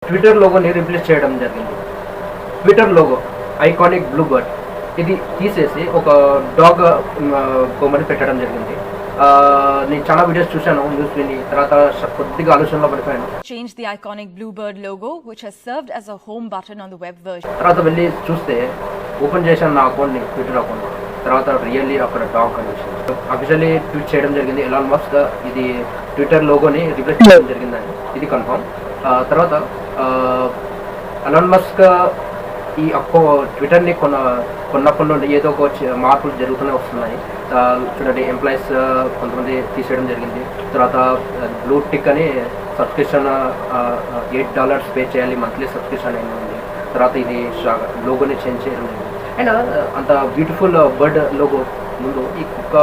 Twitter లోగోని replace చేయడం జరిగింది. Twitter logo iconic blue bird ఇది తీసేసి ఒక డాగ్ బొమ్మని పెట్టడం జరిగింది. నేను చాలా వీడియోస్ చూశాను, న్యూస్ విని తర్వాత కొద్దిగా ఆలోచనలో పడిపోయాను. Change the iconic bluebird logo which has served as a home button on the web version. తర్వాత వెళ్ళి చూస్తే ఓపెన్ చేశాను నా అకౌంట్ని, ట్విట్టర్ అకౌంట్. తర్వాత రియల్లీ అక్కడ డాగ్ కనిపించింది. అఫీషియల్లీ ట్వీట్ చేయడం జరిగింది ఎలాన్ మస్క్ ఇది ట్విట్టర్ లోగోని రిప్లేస్ చేయడం జరిగిందని, ఇది కన్ఫర్మ్. తర్వాత ఎలాన్ మస్క్ ఈ ట్విట్టర్ని కొన్నప్పటి నుండి ఏదో ఒక మార్పులు జరుగుతూనే వస్తున్నాయి. చూడండి, ఎంప్లాయీస్ కొంతమంది తీసేయడం జరిగింది. తర్వాత బ్లూ టిక్ అని సబ్స్క్రిప్షన్ $8 పే చేయాలి, మంత్లీ సబ్స్క్రిప్షన్ అయినా ఉంది. తర్వాత ఇది లోగోని చేంజ్ చేయడం జరిగింది. అండ్ అంత బ్యూటిఫుల్ బర్డ్ లోగో ముందు ఈ కుక్క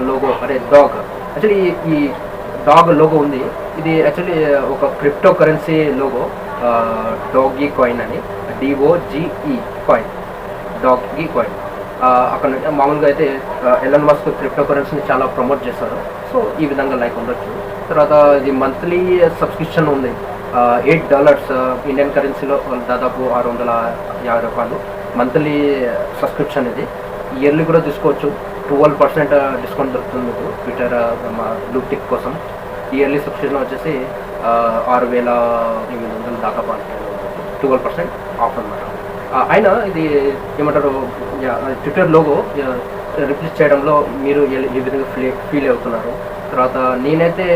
లోగో, డాగ్, యాక్చువల్లీ ఈ డాగ్ లోగో ఉంది. ఇది యాక్చువల్లీ ఒక crypto currency logo, doggy coin అని, DOGE కాయిన్, డాగీ కాయిన్. అక్కడ మామూలుగా అయితే ఎలాన్ మస్క్ క్రిప్టో కరెన్సీని చాలా ప్రమోట్ చేస్తారు. సో ఈ విధంగా లైక్ ఉండొచ్చు. తర్వాత ఇది మంత్లీ సబ్స్క్రిప్షన్ ఉంది, $8 ఇండియన్ కరెన్సీలో దాదాపు $650 మంత్లీ సబ్స్క్రిప్షన్. ఇది ఇయర్లీ కూడా తీసుకోవచ్చు. 12% డిస్కౌంట్ దొరుకుతుంది మీకు ట్విట్టర్ బ్లూ టిక్ కోసం. ఇయర్లీ సబ్స్క్రిప్షన్ వచ్చేసి 6,800 దాకా 12% ఆఫ్ అన్నమాట. అయినా ఇది ఏమంటారు, ట్విట్టర్ లోగో రిప్లేస్ చేయడంలో మీరు ఏ విధంగా ఫీల్ అవుతున్నారు? తర్వాత నేనైతే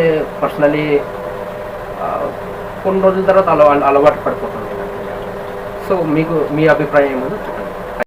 పర్సనలీ కొన్ని రోజుల తర్వాత అలవాటు పడిపోతాను. సో మీకు మీ అభిప్రాయం ఏమో చెప్పండి.